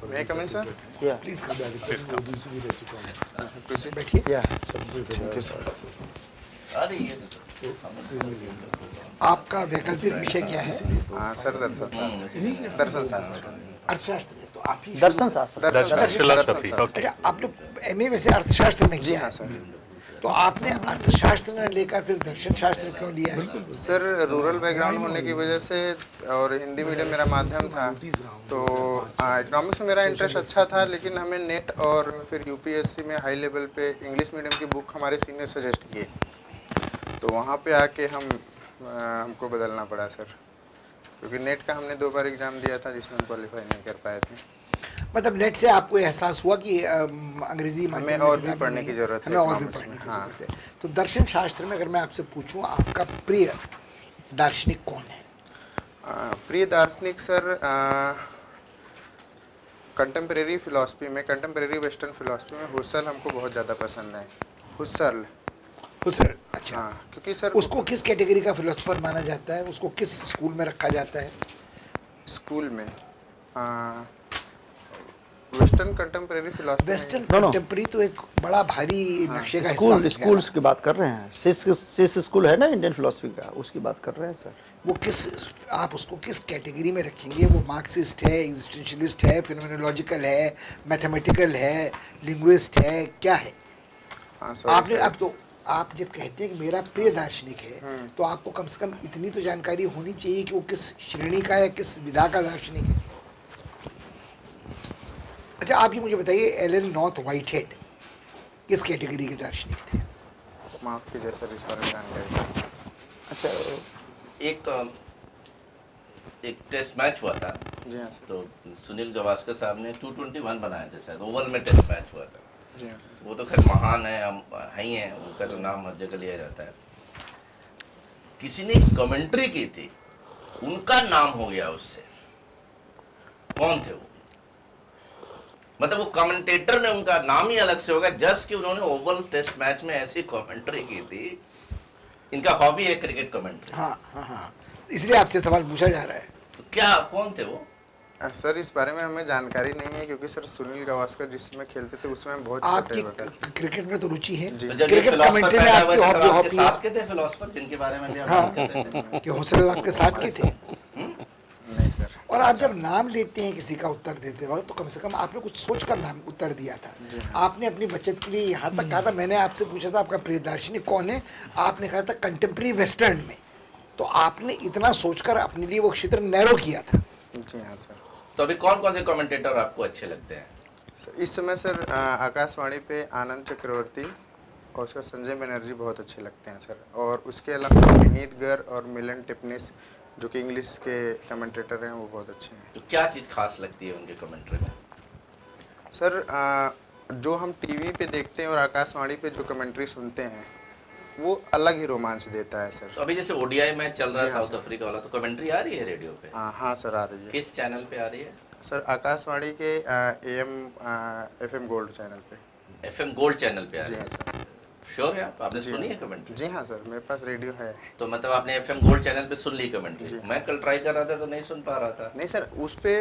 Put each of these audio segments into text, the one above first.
May I come in, sir? Yeah. Please come back. Please come. दूसरी रह चुका हूँ। Please. बैठिए। Yeah. Thank you, sir. अरे आपका वैकल्पिक विषय क्या है? हाँ सर, दर्शन शास्त्र। दर्शन शास्त्र। अर्थशास्त्र है, तो आप ही दर्शन शास्त्र। दर्शन शास्त्र। अच्छा, आपने एमए वैसे अर्थशास्त्र में जी किया हाँ है, सर। तो आपने अर्थशास्त्र न लेकर फिर दर्शन शास्त्र क्यों लिया है? सर रूरल बैकग्राउंड होने की वजह से और हिंदी मीडियम मेरा माध्यम था, तो इकोनॉमिक्स में मेरा इंटरेस्ट अच्छा था, लेकिन हमें नेट और फिर यूपीएससी में हाई लेवल पे इंग्लिश मीडियम की बुक हमारे सीनियर सजेस्ट किए, तो वहाँ पे आके हमको बदलना पड़ा सर, क्योंकि नेट का हमने 2 बार एग्ज़ाम दिया था जिसमें हम क्वालिफाई नहीं कर पाए थे। मतलब नेट से आपको एहसास हुआ कि अंग्रेजी हमें और भी पढ़ने की ज़रूरत है, हमें और भी economics पढ़ने में, की हाँ। ज़रूरत है। तो दर्शन शास्त्र में अगर मैं आपसे पूछूं, आपका प्रिय दार्शनिक कौन है? प्रिय दार्शनिक सर, कंटेम्प्रेरी फिलॉसफी में, कंटेम्प्रेरी वेस्टर्न फिलॉसफी में हुसल हमको बहुत ज़्यादा पसंद है। हुसल। हुसल, अच्छा। हाँ, क्योंकि सर उसको किस कैटेगरी का फिलोसोफर माना जाता है? उसको किस स्कूल में रखा जाता है? स्कूल में western contemporary philosophy. Western No, no. Contemporary तो एक बड़ा भारी नक्शे का हिस्सा स्कूल बन गया स्कूल्स की बात कर रहे हैं। सिस स्कूल है ना इंडियन फिलोसफी का, उसकी बात कर रहे हैं सर। वो किस, आप उसको किस कैटेगरी में रखेंगे? वो मार्क्सिस्ट है, एग्जिस्टेंशियलिस्ट है, फिनोमेनोलॉजिकल है, मैथमेटिकल है, लिंग्विस्ट है, क्या है? हाँ आपने सर। अब तो आप जब कहते हैं कि मेरा प्रिय दार्शनिक है, तो आपको कम से कम इतनी तो जानकारी होनी चाहिए कि वो किस श्रेणी का है, किस विधा का दार्शनिक है। अच्छा, आप ये मुझे बताइए, एलन नॉर्थ व्हाइटहेड किस कैटेगरी के दार्शनिक थे? माफ कीजिए सर, इस बारे में जानकारी। अच्छा, एक टेस्ट मैच हुआ था, जी हाँ सर। तो सुनील गावस्कर साहब ने 221 बनाए थे शायद, ओवल में टेस्ट मैच हुआ था। जी हाँ। वो तो खैर महान है, हम ही हैं, उनका तो नाम हर जगह लिया जाता है। किसी ने कमेंट्री की थी, उनका नाम हो गया उससे। कौन थे वो? मतलब वो कमेंटेटर ने, उनका नाम ही अलग से होगा, जस्ट कि उन्होंने ओवल टेस्ट मैच में ऐसी कमेंट्री की थी। इनका हॉबी है क्रिकेट कमेंट्री। हाँ हाँ हाँ, इसलिए आपसे सवाल पूछा जा रहा है। तो क्या, कौन थे वो? सर इस बारे में हमें जानकारी नहीं है, क्योंकि सर सुनील गावस्कर जिसमें खेलते थे उसमें हम बहुत आपकी छोटे थे। क्रिकेट में तो रुचि है, जी। तो जब ये क्रिकेट फिलोसफर कमेंट्री में पैदा हुए आपकी थे, तो आपके हॉबी साथ के थे फिलोसफर जिनके बारे में भी आप बात कर रहे थे? है कि हुसल आपके साथ के थे? नहीं सर। और आप जब नाम लेते हैं किसी का उत्तर देते वक्त, तो कम से कम आपने कुछ सोच कर नाम उत्तर दिया था। आपने अपनी बचत के लिए यहाँ तक कहा था, मैंने आपसे पूछा था आपका प्रिय दार्शनिक कौन है, आपने कहा था कंटेम्प्रेरी वेस्टर्न में। तो आपने इतना सोचकर अपने लिए वो क्षेत्र नैरो किया था। जी हाँ सर। तो अभी कौन कौन से कमेंटेटर आपको अच्छे लगते हैं? इस समय सर आकाशवाणी पे आनंद चक्रवर्ती और उसका संजय बनर्जी बहुत अच्छे लगते हैं सर, और उसके अलावा विनीत गर और मिलन टिपनिस जो कि इंग्लिश के कमेंटेटर हैं, वो बहुत अच्छे हैं। तो क्या चीज़ खास लगती है उनके कमेंट्री में? सर जो हम टीवी पे देखते हैं और आकाशवाणी पे जो कमेंट्री सुनते हैं, वो अलग ही रोमांच देता है सर। तो अभी जैसे ओडीआई मैच चल रहा है जी हाँ साउथ अफ्रीका वाला, तो कमेंट्री आ रही है रेडियो पे? हाँ सर, आ रही है। किस चैनल पे आ रही है? सर आकाशवाणी के AM FM गोल्ड चैनल पे। FM गोल्ड चैनल पे आ जी रही हाँ है? सर। श्योर है आपने जी सुनी है हाँ। कमेंट्री? जी हाँ सर, मेरे पास रेडियो है। तो मतलब आपने FM गोल्ड चैनल पे सुन ली कमेंट्री? जी। मैं कल ट्राई कर रहा था तो नहीं सुन पा रहा था। नहीं सर, उस पे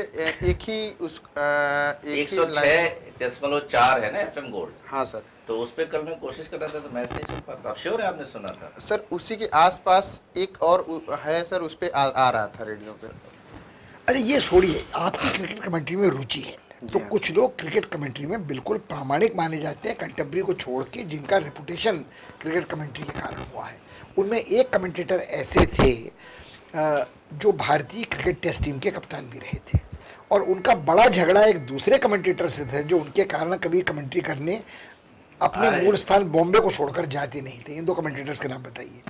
एक ही 106.4 है ना FM गोल्ड, हाँ सर। तो उस पे कल मैं कोशिश कर रहा था तो मैच नहीं सुन पा रहा था। श्योर है आपने सुना था? सर उसी के आसपास एक और है सर, उस पे आ रहा था रेडियो पे। अरे ये छोड़िए, आपकी क्रिकेट कमेंट्री में रुचि है, तो हाँ। कुछ लोग क्रिकेट कमेंट्री में बिल्कुल प्रामाणिक माने जाते हैं, कंटेम्प्रेरी को छोड़ के, जिनका रेपुटेशन क्रिकेट कमेंट्री के कारण हुआ है। उनमें एक कमेंटेटर ऐसे थे जो भारतीय क्रिकेट टेस्ट टीम के कप्तान भी रहे थे, और उनका बड़ा झगड़ा एक दूसरे कमेंटेटर से था, जो उनके कारण कभी कमेंट्री करने अपने मूल स्थान बॉम्बे को छोड़कर जाते नहीं थे। इन 2 कमेंटेटर्स के नाम बताइए।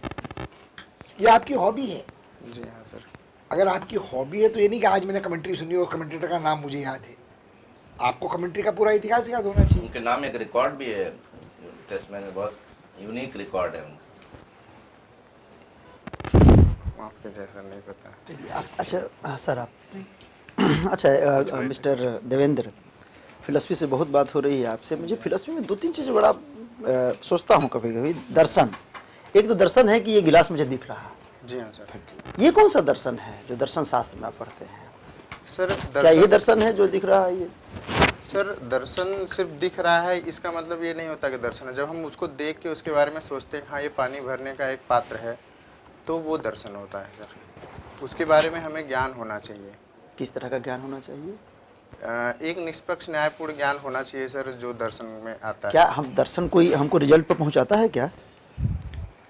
ये आपकी हॉबी है। जी हाँ सर। अगर आपकी हॉबी है तो ये नहीं कि आज मैंने कमेंट्री सुनी और कमेंटेटर का नाम मुझे याद है। आपको कमेंट्री का पूरा इतिहास याद होना चाहिए। उनके नाम एक रिकॉर्ड भी है टेस्ट मैच में, बहुत यूनिक रिकॉर्ड है उनका। आपके जैसा नहीं पता। चलिए आप अच्छा सर, आप अच्छा मिस्टर देवेंद्र, फिलॉसफी से बहुत बात हो रही है आपसे। मुझे फिलॉसफी में 2-3 चीज़ें बड़ा सोचता हूँ कभी कभी। दर्शन, एक तो दर्शन है कि ये गिलास मुझे दिख रहा है। जी हाँ सर, थैंक यू। ये कौन सा दर्शन है जो दर्शन शास्त्र में आप पढ़ते हैं? सर क्या ये दर्शन है जो दिख रहा है? ये सर दर्शन सिर्फ दिख रहा है इसका मतलब ये नहीं होता कि दर्शन है। जब हम उसको देख के उसके बारे में सोचते हैं हाँ ये पानी भरने का एक पात्र है, तो वो दर्शन होता है सर। उसके बारे में हमें ज्ञान होना चाहिए। किस तरह का ज्ञान होना चाहिए? एक निष्पक्ष न्यायपूर्ण ज्ञान होना चाहिए सर, जो दर्शन में आता है। क्या हम दर्शन कोई हमको रिजल्ट पर पहुंचाता है क्या?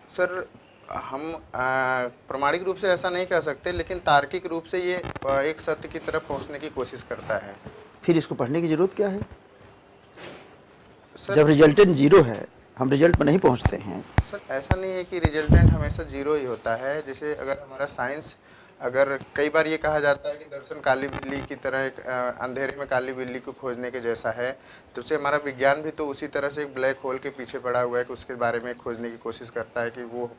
सर हम प्रामाणिक रूप से ऐसा नहीं कह सकते, लेकिन तार्किक रूप से ये एक सत्य की तरफ पहुंचने की कोशिश करता है। फिर इसको पढ़ने की जरूरत क्या है? सर जब रिजल्टेंट जीरो है, हम रिजल्ट पर नहीं पहुंचते हैं। सर ऐसा नहीं है कि रिजल्टेंट हमेशा जीरो ही होता है। जैसे अगर हमारा साइंस, अगर कई बार ये कहा जाता है कि दर्शन काली बिल्ली की तरह एक अंधेरे में काली बिल्ली को खोजने के जैसा है, तो उससे हमारा विज्ञान भी तो उसी तरह से एक ब्लैक होल के पीछे पड़ा हुआ है कि उसके बारे में खोजने की कोशिश करता है कि वो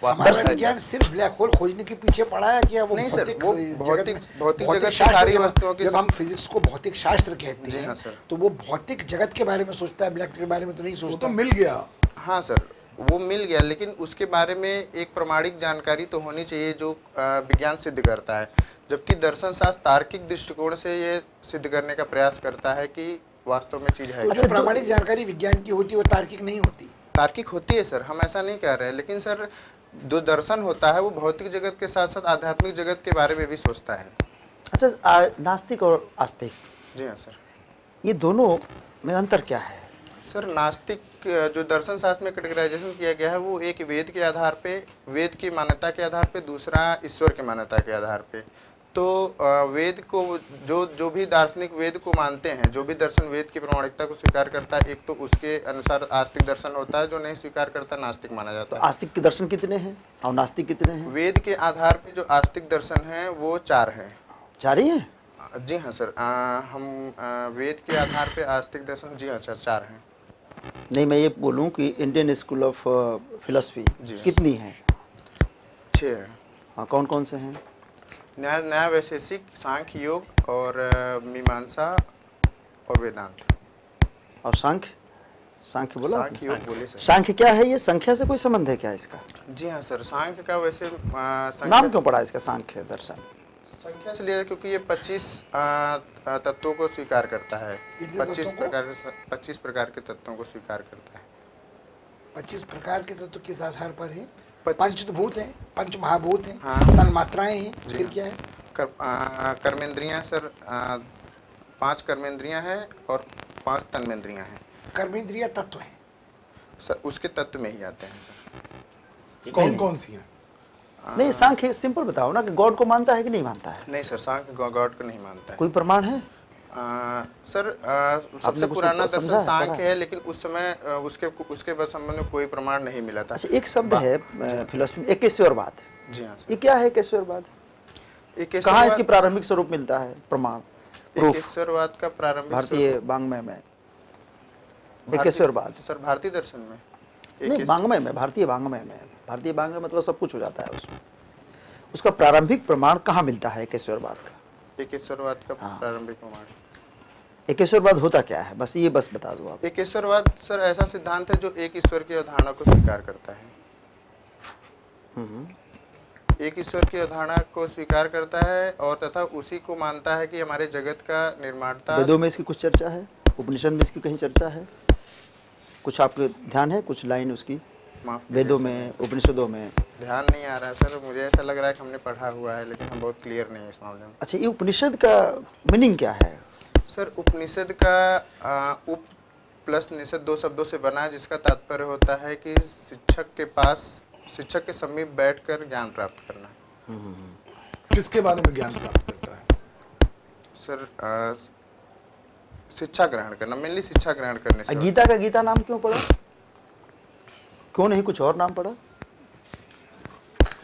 हमारा विज्ञान सिर्फ ब्लैक होल खोजने के पीछे पड़ा है कि वो नहीं सर, भौतिक वो भौतिक जगत की सारी वस्तुओं की। जब हम फिजिक्स को भौतिक शास्त्र कहते हैं हाँ सर, तो वो भौतिक जगत के बारे में सोचता है, ब्लैक के बारे में तो नहीं सोचता। तो मिल गया। हाँ सर, वो मिल गया, लेकिन उसके बारे में एक प्रमाणिक जानकारी तो होनी चाहिए जो विज्ञान सिद्ध करता है। जबकि दर्शन शास्त्र तार्किक दृष्टिकोण से ये सिद्ध करने का प्रयास करता है कि वास्तव में चीज है। जो प्रामाणिक जानकारी विज्ञान की होती है वो तार्किक नहीं होती। तार्किक होती है सर, हम ऐसा नहीं कह रहे हैं, लेकिन सर जो दर्शन होता है वो भौतिक जगत के साथ साथ आध्यात्मिक जगत के बारे में भी सोचता है। अच्छा, नास्तिक और आस्तिक, जी हाँ सर, ये दोनों में अंतर क्या है? सर नास्तिक जो दर्शन शास्त्र में कैटेगराइजेशन किया गया है वो एक वेद के आधार पे, वेद की मान्यता के आधार पे, दूसरा ईश्वर की मान्यता के आधार पे। तो वेद को जो भी दार्शनिक वेद को मानते हैं, जो भी दर्शन वेद की प्रामाणिकता को स्वीकार करता है, एक तो उसके अनुसार आस्तिक दर्शन होता है, जो नहीं स्वीकार करता नास्तिक माना जाता है। आस्तिक के दर्शन कितने हैं और नास्तिक कितने हैं? वेद के आधार पे जो आस्तिक दर्शन है वो 4 हैं। 4 ही हैं? जी हाँ सर, हम वेद के आधार पे आस्तिक दर्शन, जी हाँ सर 4 हैं। नहीं, मैं ये बोलूँ कि इंडियन स्कूल ऑफ फिलोसफी कितनी है? 6 हैं। हाँ, कौन कौन से हैं? न्याय वैशेषिक, सांख्य योग और मीमांसा और वेदांत। और सांख्य बोला? सांख्य योग बोले सर। सांख्य क्या है? ये संख्या से कोई संबंध है क्या इसका? जी हाँ सर, सांख्य का वैसे नाम क्यों पड़ा इसका सांख्य दर्शन? संख्या से लिया क्योंकि ये 25 तत्वों को स्वीकार करता है। 25 प्रकार के तत्वों को स्वीकार करता है। 25 प्रकार के तत्व किस आधार पर है? 25 पंचभूत हैं, पंच महाभूत हैं, हाँ। तन्मात्राएं हैं, फिर क्या है? कर्मेंद्रियां सर, 5 कर्मेंद्रियां हैं और 5 तन्मेंद्रियां हैं। कर्मेंद्रिय तत्व हैं सर, उसके तत्व में ही आते हैं सर। कौन कौन सी हैं? नहीं, सांख्य सिंपल बताओ ना कि गॉड को मानता है कि नहीं मानता है? नहीं सर, सांख्य गॉड को नहीं मानता है। कोई प्रमाण है? सर सबसे पुराना दर्शन सांख्य है, लेकिन उस समय उसके संबंध में कोई प्रमाण नहीं मिला था। अच्छा, एक शब्द है फिलोसफी में, एकेश्वरवाद। जी हाँ सर। ये क्या है एकेश्वरवाद? कहाँ इसकी प्रारंभिक स्वरूप मिलता है? प्रमाण, प्रूफ? एकेश्वरवाद का प्रारंभिक भारतीय वाङ्मय में एकेश्वरवाद। सर भारतीय दर्शन में नहीं, वाङ्मय में, भारतीय वाङ्मय में। भारतीय वाङ्मय मतलब सब कुछ हो जाता है उसमें। उसका प्रारंभिक प्रमाण कहाँ मिलता है एकेश्वरवाद का? एकेश्वरवाद का प्रारंभिक प्रमाण। एकेश्वरवाद होता क्या है? बस बता दो आप। एकेश्वरवाद सर ऐसा सिद्धांत है जो एक ईश्वर की अवधारणा को स्वीकार करता है। एक ईश्वर की अवधारणा को स्वीकार करता है और तथा उसी को मानता है कि हमारे जगत का निर्माता। वेदों में इसकी कुछ चर्चा है? उपनिषद में इसकी कहीं चर्चा है? कुछ आपके ध्यान है? कुछ लाइन उसकी वेदों में, उपनिषदों में? ध्यान नहीं आ रहा है सर, मुझे ऐसा लग रहा है कि हमने पढ़ा हुआ है, लेकिन हम बहुत क्लियर नहीं है इस मामले में। अच्छा, ये उपनिषद का मीनिंग क्या है? सर उपनिषद का उप प्लस निषद 2 शब्दों से बना है, जिसका तात्पर्य होता है कि शिक्षक के समीप बैठकर ज्ञान प्राप्त करना। किसके बारे में ज्ञान प्राप्त करता है? सर शिक्षा ग्रहण करना, मेनली शिक्षा ग्रहण करने से। गीता का गीता नाम क्यों पड़ा? क्यों नहीं कुछ और नाम पड़ा?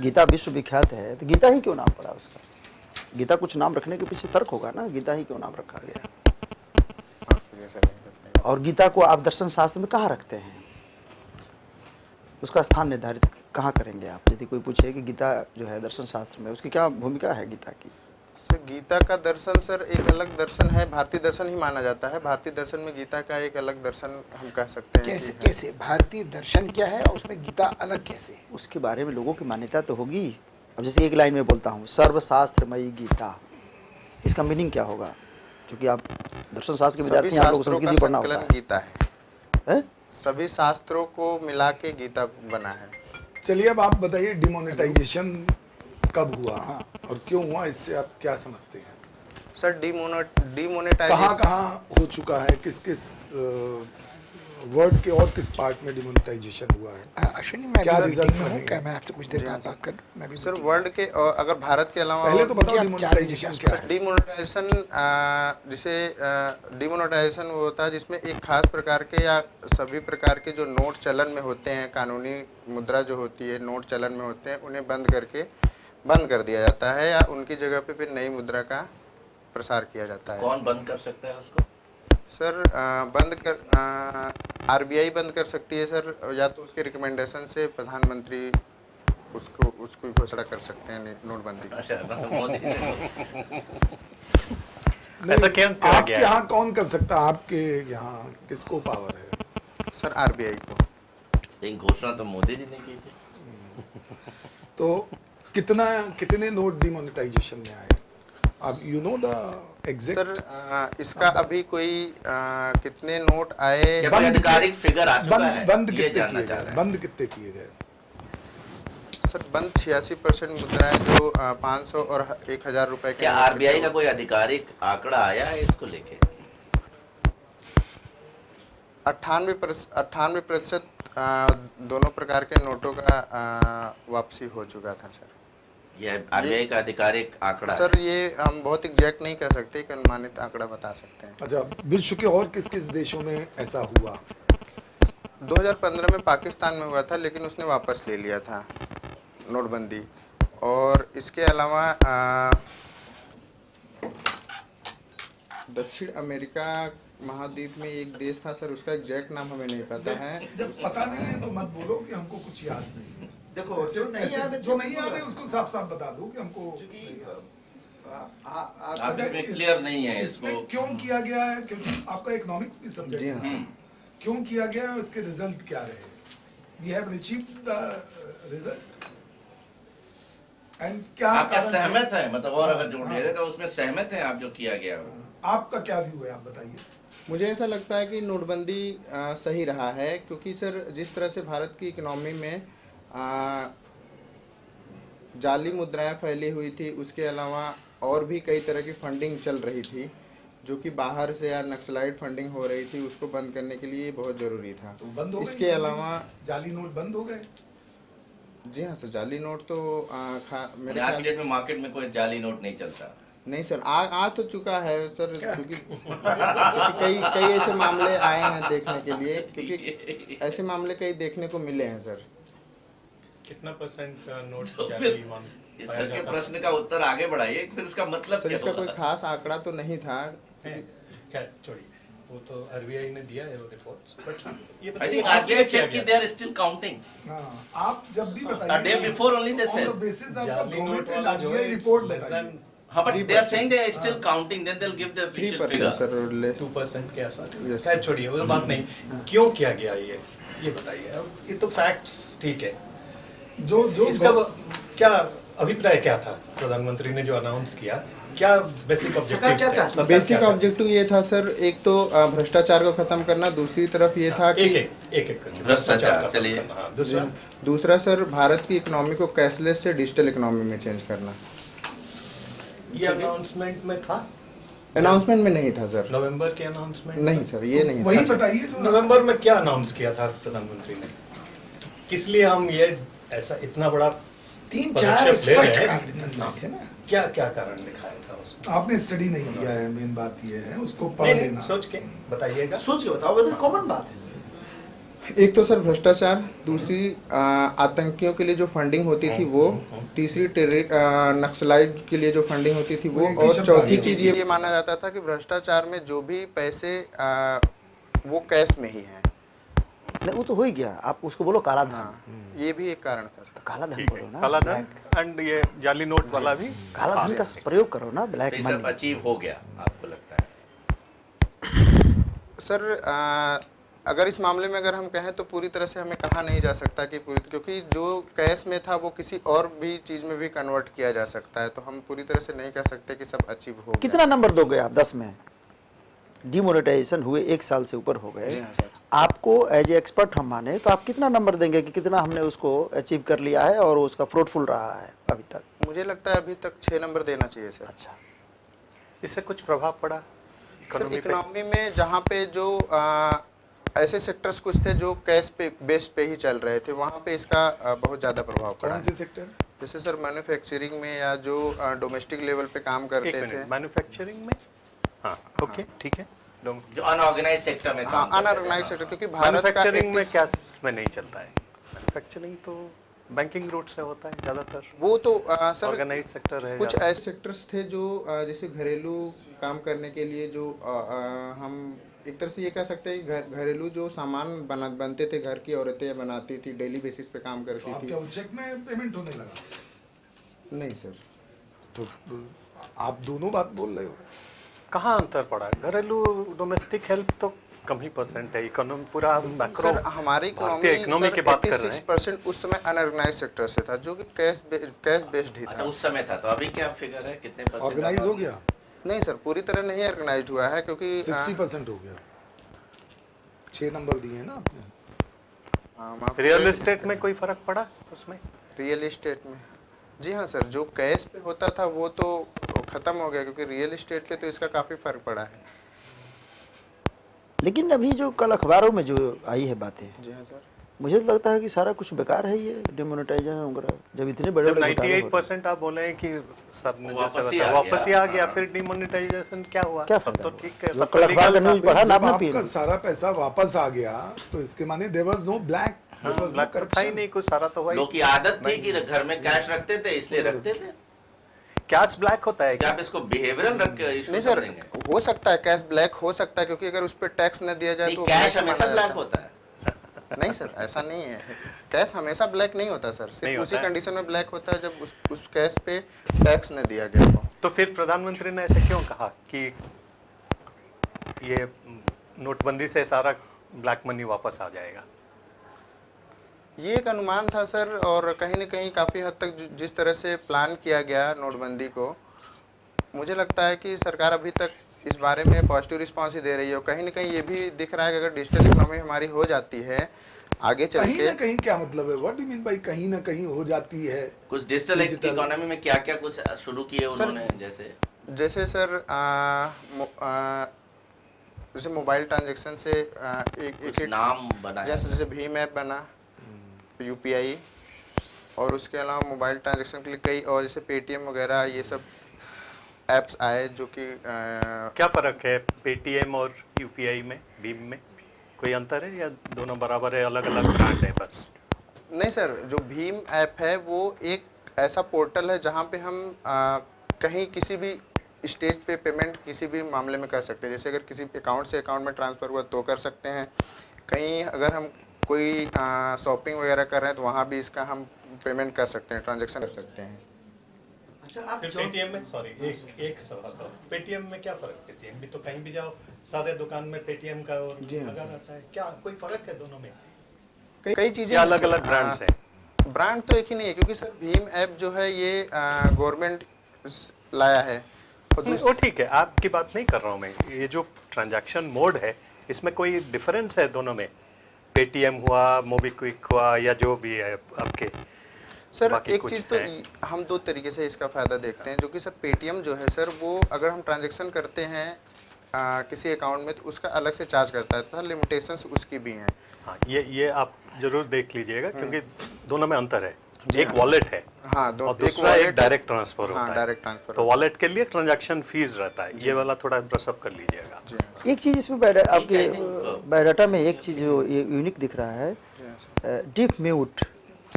गीता विश्व विख्यात है, तो गीता ही क्यों नाम पड़ा उसका? गीता कुछ नाम रखने के पीछे तर्क होगा ना, गीता ही क्यों नाम रखा गया? और गीता को आप दर्शन शास्त्र में कहाँ रखते हैं? उसका स्थान निर्धारित कहाँ करेंगे आप? यदि कोई पूछे कि गीता जो है दर्शन शास्त्र में, उसकी क्या भूमिका है गीता की? सर गीता का दर्शन सर एक अलग दर्शन है, भारतीय दर्शन ही माना जाता है। भारतीय दर्शन में गीता का एक अलग दर्शन हम कह सकते हैं। कैसे भारतीय दर्शन क्या है और उसमें गीता अलग कैसे है? उसके बारे में लोगों की मान्यता तो होगी। अब जैसे एक लाइन में बोलता हूँ, सर्वशास्त्रमयी गीता, इसका मीनिंग क्या होगा? क्योंकि आप दर्शन शास्त्र के सभी विद्यार्थी आप लोग शास्त्रों का संस्कृत पढ़ना संकलन होता गीता है। है? सभी शास्त्रों को मिला के गीता बना है। चलिए अब आप बताइए डिमोनेटाइजेशन कब हुआ और क्यों हुआ, इससे आप क्या समझते हैं? सर कहाँ डिमोनेटाइजेशन कहाँ हो चुका है, किस किस वर्ड के और किस पार्ट में डिमोनेटाइजेशन हुआ है? अश्विनी, मैं क्या भी रिजल्ट मीटिंग में हूँ, बनेगा? क्या मैं आपसे कुछ देर बाद बात करूँ? मैं भी सर meeting वर्ल्ड के अगर भारत के अलावा पहले तो बताओ आप डिमोनेटाइजेशन क्या है? डिमोनेटाइजेशन जिसे डिमोनेटाइजेशन वो होता है जिसमें एक खास प्रकार के या सभी प्रकार के जो नोट चलन में होते हैं, कानूनी मुद्रा जो होती है नोट चलन में होते हैं, उन्हें बंद कर दिया जाता है या उनकी जगह पे फिर नई मुद्रा का प्रसार किया जाता है। कौन बंद कर सकता है उसको? सर आरबीआई बंद कर सकती है सर, या तो उसके रिकमेंडेशन से प्रधानमंत्री उसको घोषणा कर सकते हैं नोटबंदी की। अच्छा, मोदी ने ऐसा क्या आपके यहाँ कौन कर सकता है? आपके यहाँ किसको पावर है? सर आरबीआई को। लेकिन घोषणा तो मोदी जी ने की थी। तो कितने नोट डिमोनेटाइजेशन में आए? अब you know the exact? Sir इसका अभी कोई कितने नोट आए, या कोई आधिकारिक फिगर आ चुका है? बंद ये कितने जानना किए चाह गए? रहे हैं। बंद कितने किए गए? सर बंद 86% मुद्राएं जो 500 और 1000 रुपए के क्या नोट आरबीआई का थे, कोई आधिकारिक आंकड़ा आया है इसको लेके? 98% दोनों प्रकार के नोटों का वापसी हो चुका था सर। यह आरबीआई का आधिकारिक आंकड़ा है। सर ये हम बहुत एग्जैक्ट नहीं कह सकते, एक अनुमानित आंकड़ा बता सकते हैं। अच्छा, विश्व के और किस किस देशों में ऐसा हुआ? 2015 में पाकिस्तान में हुआ था, लेकिन उसने वापस ले लिया था नोटबंदी। और इसके अलावा दक्षिण अमेरिका महाद्वीप में एक देश था सर, उसका एग्जैक्ट नाम हमें नहीं पता है। जब पता नहीं है तो मत बोलो कि हमको कुछ याद नहीं है। देखो ऐसे जो नहीं याद है उसको साफ साफ बता दो कि हमको नहीं याद। आप इसमें क्लियर नहीं है इसमें इसको। क्यों किया गया है? क्योंकि आपका इकोनॉमिक्स की जी सब्जेक्ट हाँ है। क्यों किया गया है, उसके रिजल्ट क्या रहे? We have achieved the result and क्या आप क्या कारण है? सहमत है? मतलब और अगर जोड़ दिया जाए तो उसमें सहमत है आप जो किया गया हो? आपका क्या व्यू है, आप बताइए। मुझे ऐसा लगता है कि नोटबंदी सही रहा है, क्योंकि सर जिस तरह से भारत की इकोनॉमी में जाली मुद्राएं फैली हुई थी, उसके अलावा और भी कई तरह की फंडिंग चल रही थी जो कि बाहर से या नक्सलाइट फंडिंग हो रही थी, उसको बंद करने के लिए बहुत ज़रूरी था। तो बंद हो गए? इसके अलावा जाली नोट बंद हो गए? जी हाँ सर, जाली नोट तो मेरे आज ख्याल की डेट में मार्केट में कोई जाली नोट नहीं चलता। नहीं सर, आ तो चुका है सर, क्योंकि कई ऐसे मामले आए हैं देखने के लिए, क्योंकि ऐसे मामले कई देखने को मिले हैं सर। कितना परसेंट नोट तो जाली फिर मांग इस सर के प्रश्न का उत्तर आगे बढ़ाइए, फिर इसका मतलब सर क्या इसका हुआ? कोई खास आंकड़ा तो नहीं था। है? खैर छोड़िए, वो तो आरबीआई ने दिया है वो रिपोर्ट्स, बट ये I बताइए think किस लिए RBI किया said कि गया? they are still counting. हाँ, आप जब भी A बताइए day before only they on said. the basis of the जाली government नोट and वाला जो है RBI report लेस बताइए। देन हाँ, but they are saying they are still counting, then they'll give the official 3% figure. Sir 2% के आसपास। Yes. खैर छोड़िए, वो बात नहीं। क्यों किया गया ये बताइए। अब ये तो फैक्ट्स ठीक है। जो इसका क्या अभिप्राय क्या था? प्रधानमंत्री ने जो अनाउंस किया, क्या बेसिक ऑब्जेक्टिव्स थे? बेसिक ऑब्जेक्टिव ये था सर, एक तो भ्रष्टाचार को खत्म करना, दूसरी तरफ ये था कि एक करके भ्रष्टाचार, का चलिए। खत्म करना। हाँ, दूसरा दूसरा सर भारत की इकोनॉमी को कैशलेस से डिजिटल इकोनॉमी में चेंज करना। ये अनाउंसमेंट में था? अनाउंसमेंट में नहीं था सर, नवंबर के अनाउंसमेंट नहीं सर ये नहीं वही था। बताइए जो नवंबर में क्या अनाउंस किया था प्रधानमंत्री ने? किस लिए हम ये ऐसा इतना बड़ा 3-4 पदक्षेप ले स्पष्ट रहे हैं? कारण दिए थे ना। क्या कारण दिखाया था उसमें? आपने स्टडी नहीं किया है, मेन बात ये है, उसको पढ़ नहीं, लेना। सोच के बताइएगा। सोच के बताओ, वो तो कॉमन बात है। एक तो सर भ्रष्टाचार, दूसरी आतंकियों के लिए जो फंडिंग होती थी वो, तीसरी नक्सलाइट के लिए जो फंडिंग होती थी वो, और चौथी चीज़ ये माना जाता था कि भ्रष्टाचार में जो भी पैसे वो कैश में ही हैं। नहीं, वो तो हो ही गया, आप उसको बोलो काला धन। हाँ, ये भी एक कारण था सर। काला धन ठीक बोलो है, ना, काला धन एंड ये जाली नोट वाला भी। काला धन का प्रयोग करो ना, तो ब्लैक ये सब मनी। अचीव हो गया आपको लगता है? सर अगर इस मामले में अगर हम कहें तो पूरी तरह से हमें कहा नहीं जा सकता कि क्योंकि जो कैश में था वो किसी और भी चीज़ में भी कन्वर्ट किया जा सकता है, तो हम पूरी तरह से नहीं कह सकते कि सब अचीव हो गया। कितना नंबर दोगे आप 10 में? डिमोनेटाइजेशन हुए 1 साल से ऊपर हो जी गए, हाँ सर। आपको एज ए एक्सपर्ट हम माने तो आप कितना नंबर देंगे कि कितना हमने उसको अचीव कर लिया है और उसका फ्रूटफुल रहा है अभी तक? मुझे लगता है अभी तक 6 नंबर देना चाहिए सर। अच्छा, इससे कुछ प्रभाव पड़ा सर इकोनॉमी पे? इकोनॉमी में जहाँ पे जो ऐसे सेक्टर्स कुछ थे जो कैश पे बेस्ड पे ही चल रहे थे, वहाँ पे इसका बहुत ज़्यादा प्रभाव पड़ा कौन है। से सेक्टर? जैसे सर मैन्युफैक्चरिंग में या जो डोमेस्टिक लेवल पे काम एक करते थे। मिनट, मैन्युफैक्चरिंग में, हाँ ओके ठीक है। जो अनऑर्गेनाइज सेक्टर में हाँ काम करते थे। अनऑर्गेनाइज सेक्टर, क्योंकि भारत का मैन्युफैक्चरिंग में 80 क्या इसमें नहीं चलता है? मैन्युफैक्चरिंग तो बैंकिंग रूट से होता है ज़्यादातर, वो तो सर ऑर्गेनाइज सेक्टर है कुछ ज़्यादा। ऐसे सेक्टर्स थे जो जैसे घरेलू काम करने के लिए जो हम एक तरह से ये कह सकते हैं कि घरेलू जो सामान बनते थे, घर की औरतें बनाती थी, डेली बेसिस पे काम करती आप थी। क्या चेक में पेमेंट होने लगा? नहीं सर, तो आप दोनों बात बोल रहे हो। कहाँ अंतर पड़ा है? घरेलू डोमेस्टिक हेल्प तो कम ही परसेंट है, इकोनॉमी पूरा मैक्रो सर हमारी इकोनॉमी की बात कर रहे हैं। 86% उस समय अनऑर्गेनाइज सेक्टर से था, जो कि कैश बेस्ड ही अच्छा था। उस समय था, तो अभी क्या फिगर है, कितने परसेंट ऑर्गेनाइज हो गया? नहीं सर, पूरी तरह नहीं ऑर्गेनाइज हुआ है, क्योंकि 60% हो गया। 6 नंबर दिए ना आपने। रियल एस्टेट में कोई फर्क पड़ा उसमें? रियल एस्टेट में जी हाँ सर, जो कैश पे होता था वो तो खत्म हो गया, क्योंकि रियल एस्टेट पे तो इसका काफी फर्क पड़ा है। लेकिन अभी जो कल अखबारों में जो आई है बातें, जी हाँ सर। मुझे तो लगता है कि सारा कुछ बेकार है ये डिमोनेटाइजेशन वगैरह, जब इतने बड़े जब बड़े घोटाले हो रहे हैं। 98% आप बोले हैं कि सब ने जैसे वापस ही बताया आ वापस ही आ गया। गया, फिर डिमोनेटाइजेशन क्या हुआ? क्या सब फायदा तो हुआ? ठीक है, जो सब कल तो अखबार का legal न्यूज़ था। पढ़ा ना जब आपने आपका सारा पैसा वापस आ गया तो इसके माने देयर वाज नो ब्लैक, हाँ, ब्लैक तो था ही नहीं कुछ, सारा तो हुआ ही। लोग की आदत थी कि घर में कैश रखते थे, इसलिए रखते थे। कैश ब्लैक होता है क्या क्या? आप इसको बिहेवियरल रख के इशू नहीं कर सर, देंगे? हो सकता है कैश ब्लैक हो सकता है, क्योंकि अगर उस पर टैक्स न दिया जाए नहीं, तो कैश black हमेशा माना ब्लैक जाता होता है। है। नहीं सर, ऐसा नहीं है, कैश हमेशा ब्लैक नहीं होता सर, नहीं सिर्फ उसी होता है। कंडीशन में ब्लैक होता है जब उस कैश पे टैक्स न दिया गया हो। तो फिर प्रधानमंत्री ने ऐसे क्यों कहा कि ये नोटबंदी से सारा ब्लैक मनी वापस आ जाएगा? ये एक अनुमान था सर, और कहीं न कहीं काफ़ी हद तक जिस तरह से प्लान किया गया नोटबंदी को, मुझे लगता है कि सरकार अभी तक इस बारे में पॉजिटिव रिस्पांस ही दे रही है। और कहीं न कहीं ये भी दिख रहा है कि अगर डिजिटल इकोनॉमी हमारी हो जाती है आगे चल कहीं के, ना कहीं क्या मतलब है? व्हाट डू मीन बाय कहीं ना कहीं हो जाती है? कुछ डिजिटल Digital- इकोनॉमी में क्या क्या कुछ शुरू किए उन्होंने, जैसे सर जैसे मोबाइल ट्रांजैक्शन से कुछ नाम बनाया? जैसे भीम ऐप बना, यूपीआई, और उसके अलावा मोबाइल ट्रांजैक्शन के लिए कई और जैसे पेटीएम वगैरह ये सब ऐप्स आए, जो कि क्या फर्क है पेटीएम और यूपीआई में, भीम में? कोई अंतर है या दोनों बराबर है, अलग अलग ब्रांड है बस? नहीं सर, जो भीम ऐप है वो एक ऐसा पोर्टल है जहाँ पे हम कहीं किसी भी स्टेज पे पेमेंट किसी भी मामले में कर सकते हैं। जैसे अगर किसी अकाउंट से अकाउंट में ट्रांसफ़र हुआ तो कर सकते हैं, कहीं अगर हम कोई शॉपिंग वगैरह कर रहे हैं तो वहाँ भी इसका हम पेमेंट कर सकते हैं, ट्रांजैक्शन कर सकते हैं। अच्छा, आप पेटीएम में, सॉरी एक सवाल और, पेटीएम में क्या फर्क? पेटीएम भी तो कहीं भी जाओ सारे दुकान में पेटीएम का और लगा रहता है, क्या कोई फर्क है दोनों में? कई चीज़ें अलग अलग ब्रांड्स हैं। ब्रांड तो एक ही नहीं है, क्योंकि सर भीम ऐप जो है ये गवर्नमेंट लाया है। वो ठीक है, आपकी बात नहीं कर रहा हूँ मैं, ये जो ट्रांजैक्शन मोड है इसमें कोई डिफरेंस है दोनों में? पेटीएम हुआ, मोबीक्विक हुआ, या जो भी है आपके? सर बाकी एक कुछ चीज़ तो है? हम दो तरीके से इसका फ़ायदा देखते हैं, जो कि सर पेटीएम जो है सर वो अगर हम ट्रांजैक्शन करते हैं किसी अकाउंट में तो उसका अलग से चार्ज करता है, तो लिमिटेशंस उसकी भी हैं। हाँ, ये आप जरूर देख लीजिएगा, क्योंकि दोनों में अंतर है। जी एक हाँ। वॉलेट है हाँ, और दूसरा एक डायरेक्ट ट्रांसफर होता हाँ, है। डायरेक्ट ट्रांसफर तो वॉलेट के लिए ट्रांजैक्शन फीस रहता है, ये वाला थोड़ा ब्रशअप कर लीजिएगा। जी हाँ। एक चीज़ इसमें आपके बायोडाटा में एक चीज़ जो ये यूनिक दिख रहा है, डीप म्यूट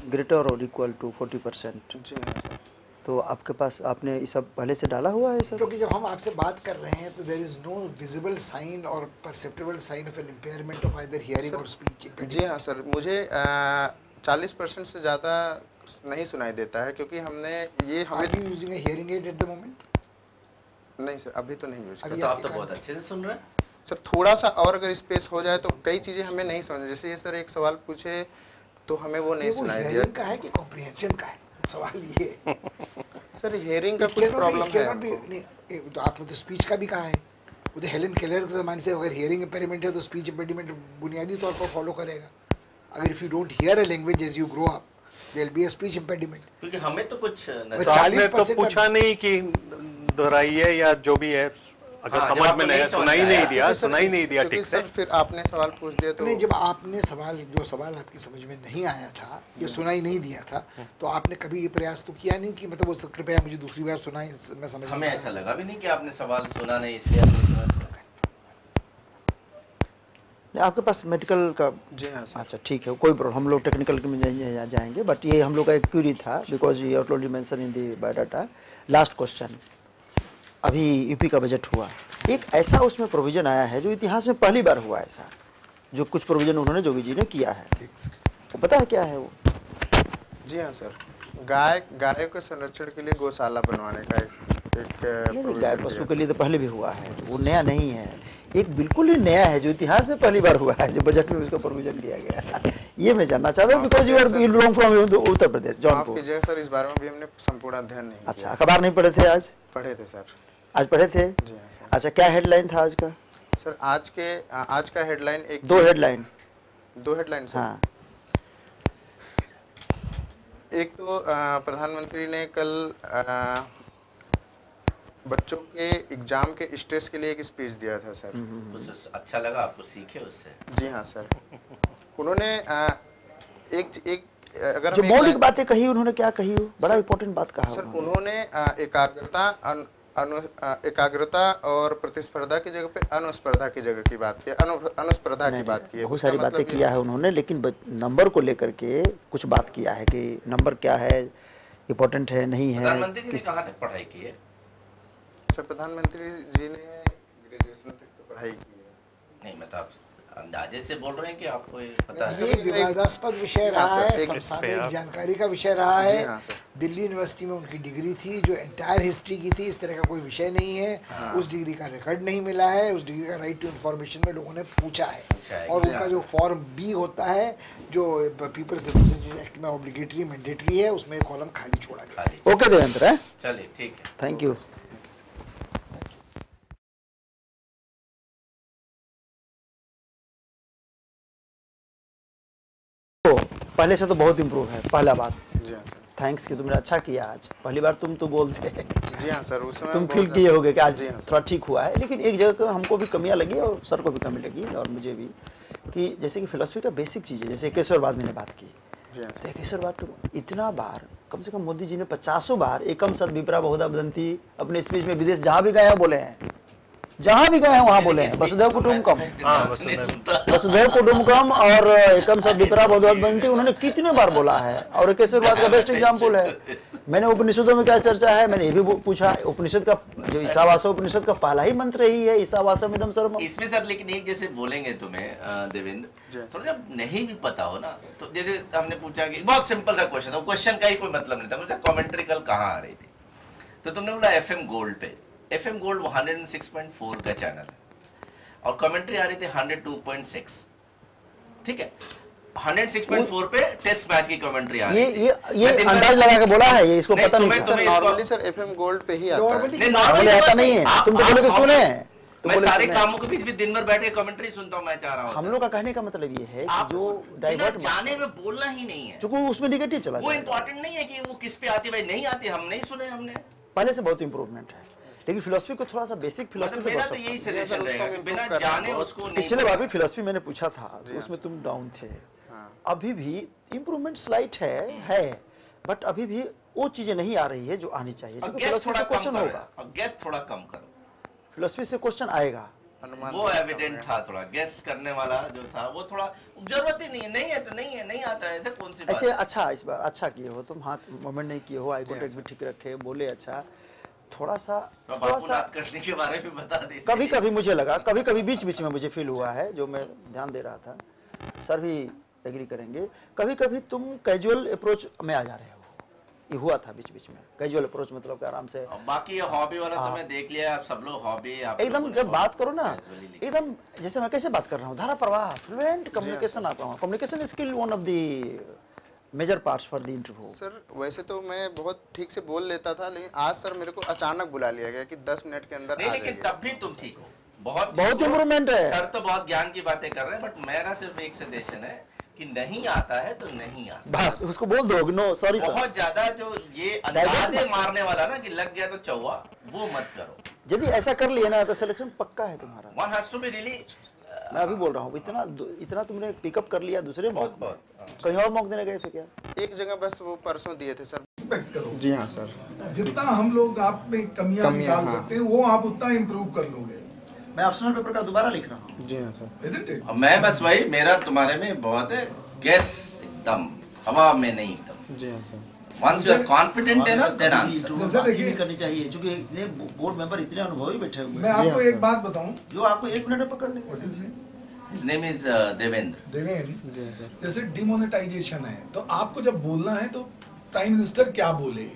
ग्रेटर और इक्वल टू 40%। जी हाँ सर। तो आपके पास आपने ये सब पहले से डाला हुआ है सब? क्योंकि जब हम आपसे बात कर रहे हैं तो there is no visible sign और perceptible sign of an impairment of either hearing और स्पीच। जी हाँ सर, मुझे 40% से ज़्यादा नहीं सुनाई देता है, क्योंकि हमने ये are you using a hearing aid at the moment? नहीं सर, अभी तो नहीं यूज अभी करता। तो आप तो बहुत अच्छे से सुन रहे हैं। सर थोड़ा सा और अगर स्पेस हो जाए तो कई चीज़ें हमें नहीं समझ, जैसे ये सर एक सवाल पूछे तो हमें वो नहीं सुनाई दिया। हियरिंग का है कि कॉम्प्रिहेंशन का है? सवाल ये सर हियरिंग का कुछ प्रॉब्लम है। तो आपने तो स्पीच का भी कहा है। वो तो हेलन केलर के ज़माने से अगर हियरिंग इम्पेयरमेंट है तो स्पीच इम्पेयरमेंट बुनियादी तौर पर फॉलो करेगा। अगर if you don't hear a language as you grow up there be a speech impairment. क्योंकि हमें तो कुछ तो आपने तो पूछा नहीं कि दोहराइए या जो भी है, अगर समझ में नहीं सुनाई नहीं दिया ठीक से। फिर आपने सवाल पूछ दिया तो नहीं, जब आपने जो सवाल आपकी समझ में नहीं आया था, ये सुनाई नहीं दिया था, तो आपने कभी ये प्रयास तो किया नहीं कि मतलब वो कृपया मुझे दूसरी बार सुनाएं, मैं समझ। हमें ऐसा लगा भी नहीं कि आपने सवाल सुना नहीं इसलिए आपने सुना। आपके पास मेडिकल का? जी हाँ सर। अच्छा ठीक है, कोई प्रॉब्लम, हम लोग टेक्निकल में जाएंगे, बट ये हम लोग का एक क्यूरी था because you already mention in the biodata. Last question, अभी यूपी का बजट हुआ, एक ऐसा उसमें प्रोविजन आया है जो इतिहास में पहली बार हुआ, ऐसा जो कुछ प्रोविजन उन्होंने जोगी जी ने किया है, वो पता है क्या है वो? जी हाँ सर, गाय के संरक्षण के लिए गौशाला बनवाने का एक गाय पशु के लिए तो पहले भी हुआ है, वो नया नहीं है, एक बिल्कुल ही नया है जो इतिहास में पहली बार हुआ है, जो बजट में उसका प्रोविजन किया गया है। ये मैं जानना चाहता हूँ because you are belong from Uttar Pradesh, Jaunpur. माफ कीजिएगा सर, इस बारे में भी हमने संपूर्ण अध्ययन नहीं किया। अच्छा, अखबार नहीं पढ़े थे आज? पढ़े थे सर। आज पढ़े थे? जी हाँ सर। अच्छा, क्या हेडलाइन था आज का? सर आज का हेडलाइन दो हेडलाइन सर। हाँ। एक तो प्रधानमंत्री ने कल बच्चों के एग्जाम के स्ट्रेस के लिए एक स्पीच दिया था सर। कुछ अच्छा लगा आपको, सीखे उससे? जी हाँ सर। उन्होंने एक अगर जो मौलिक बातें कही उन्होंने, क्या कही वो? बड़ा इंपॉर्टेंट बात कहा सर। उन्होंने एकाग्रता और प्रतिस्पर्धा की जगह पे अनुस्पर्धा की जगह की बात की, अनुस्पर्धा की बात की है। बहुत सारी बातें किया है उन्होंने, लेकिन नंबर को लेकर के कुछ बात किया है कि नंबर क्या है, इम्पोर्टेंट है नहीं है। प्रधानमंत्री जी ने कहाँ तक पढ़ाई की है? सर प्रधानमंत्री जी ने ग्रेजुएशन तक तो पढ़ाई की है। नहीं, मैं तो आप अंदाजे से बोल रहे हैं कि आपको ये पता है? ये विवादास्पद विषय रहा है, समसामयिक जानकारी का विषय रहा है। दिल्ली यूनिवर्सिटी में उनकी डिग्री थी जो एंटायर हिस्ट्री की थी, इस तरह का कोई विषय नहीं है। उस डिग्री का रिकॉर्ड नहीं मिला है, उस डिग्री का राइट टू इन्फॉर्मेशन में लोगों ने पूछा है, और उनका जो फॉर्म बी होता है जो पीपल्स रिप्रेजेंटेटिव एक्ट में ऑब्लिगेटरी मैंडेटरी है, उसमें कॉलम खाली छोड़ा गया। ओके देवेंद्र, चलिए ठीक है, थैंक यू। पहले से तो बहुत इम्प्रूव है, पहला बात। जी हाँ सर। थैंक्स कि तुमने अच्छा किया आज, पहली बार तुम तो बोलते। जी हाँ सर, उस समय तुम फील किए होगे कि आज हाँ थोड़ा ठीक हुआ है, लेकिन एक जगह हमको भी कमियां लगी और सर को भी कमी लगी और मुझे भी, कि जैसे कि फिलॉसफी का बेसिक चीज़ है, जैसे केशवरवाद मैंने बात की। तो केशवरवाद तो इतना बार, कम से कम मोदी जी ने 50 बार एकम सद विप्रा बहुधा वदंती अपने स्पीच में विदेश जहाँ भी गए हैं बोले हैं, जहाँ भी गए हैं वहाँ बोले हैं वसुधैव कुटुंबकम, वसुधैव कुटुंबकम और एकम सद विप्रा बहुधा वदंती उन्होंने कितने बार बोला है, और केशवरवाद का बेस्ट एग्जाम्पल है। मैंने उपनिषदों में क्या चर्चा है, मैंने ये भी पूछा, उपनिषद का जो ईशावासो उपनिषद का पहला ही मंत्र ही है, ईशावासम इदम सर्वम। इसमें सर लेकिन एक जैसे बोलेंगे तुम्हें देवेंद्र, थोड़ा जब नहीं भी पता हो ना, तो जैसे हमने पूछा कि बहुत सिंपल सा क्वेश्चन था, क्वेश्चन का ही कोई मतलब नहीं था, मुझे कमेंट्री कल कहाँ आ रही थी, तो तुमने बोला FM गोल्ड पे, FM गोल्ड 106.4 का चैनल है और कमेंट्री आ रही थी 102.6, ठीक है, 106.4 पे टेस्ट मैच की कमेंट्री आ रही थी। ये अंदाज लगा के बोला है, ये इसको पता नहीं था। नॉर्मली सर FM गोल्ड पे ही आता है। नहीं, नॉर्मली आता नहीं है, तुम तो बोले कि सुने। मैं सारे कामों के बीच भी दिन भर बैठ के कमेंट्री सुनता हूँ, मैं चाह रहा हूँ। हम लोग का कहने का मतलब ये है कि जो डाइवर्ट जाने में बोलना ही नहीं है, चूंकि उसमें निगेटिव चला, वो इम्पोर्टेंट नहीं है कि वो किस पे आती है, भाई नहीं आती, हम नहीं सुने, हमने पहले से बहुत इंप्रूवमेंट है, लेकिन फिलॉसफी को थोड़ा सा बेसिक फिलॉसफी मेरा तो यही सजेशन रहेगा कि बिना जाने उसको नहीं। पिछले बार भी फिलॉसफी मैंने पूछा था, उसमें तुम डाउन थे, अभी भी इम्प्रूवमेंट स्लाइट है, बट अभी भी वो चीजें नहीं आ रही है जो आनी चाहिए। फिलॉसफी से क्वेश्चन होगा, गेस थोड़ा कम करो, फिलॉसफी से क्वेश्चन आएगा, वो एविडेंट था, थोड़ा गेस करने वाला जो था वो थोड़ा जरूरत ही नहीं है, नहीं है तो नहीं है, नहीं आता है, ऐसे कौन सी बात ऐसे। अच्छा, इस बार अच्छा किए हो तुम, हाथ मूवमेंट नहीं किए हो, आई कॉन्टेक्ट भी ठीक रखे, बोले अच्छा, थोड़ा सा करने के बारे में बता दीजिए। कभी कभी मुझे लगा, कभी कभी बीच बीच में मुझे फील हुआ है, जो मैं ध्यान दे रहा था, सर भी एग्री करेंगे, कभी कभी तुम कैजुअल अप्रोच में आ जा रहे हो, ये हुआ था बीच बीच में। कैजुअल अप्रोच मतलब आराम से, बाकी ये हॉबी वाला तो मैं देख लिया, आप सब लोग हॉबी एकदम जब बात करो ना, एकदम जैसे मैं कैसे बात कर रहा हूँ, धारा प्रवाह, फ्लुएंट कम्युनिकेशन आता हूँ, communication skill one of the major parts for the interview. Sir वैसे तो मैं बहुत ठीक से बोल लेता था, लेकिन आज सर मेरे को अचानक बुला लिया गया कि 10 मिनट के अंदर नहीं, लेकिन तब भी तुम ठीक हो, बहुत इम्प्रूवमेंट है सर तो बहुत ज्ञान की बातें कर रहे हैं, बट मेरा सिर्फ एक सजेशन है कि नहीं आता है तो नहीं आता, बस उसको बोल दो, नो सॉरी सर। बहुत ज्यादा जो ये अंदाजे मारने वाला ना कि लग गया तो चौवा, वो मत करो। यदि ऐसा कर लिया ना तो सिलेक्शन पक्का है तुम्हारा। One has to be really मैं अभी बोल रहा हूँ, इतना तुमने पिकअप कर लिया दूसरे मॉक में, कहीं और मॉक देने गए थे क्या? एक जगह बस वो परसों दिए थे सर। रिस्पेक्ट करो। जी हाँ सर। जितना हम लोग आप में कमियां निकाल हाँ। सकते हैं वो आप उतना इम्प्रूव कर लोगे। मैं ऑप्शनल पेपर का दोबारा लिख रहा हूँ। जी हाँ सर। Isn't it? मैं बस वही, मेरा तुम्हारे में बहुत है गैस, एकदम हवा में नहीं, एकदम जी हाँ sir. once you are confident enough then answer। जैसे देखिए, करनी चाहिए क्योंकि इतने बोर्ड मेंबर इतने अनुभवी बैठे हुए मैं हैं आपको एक बात बताऊं, जो आपको 1 मिनट में पकड़ लेंगे। What's his name? His name is Devendra. Devendra, जैसे डिमोनेटाइजेशन है तो आपको जब बोलना है तो प्राइम मिनिस्टर क्या बोले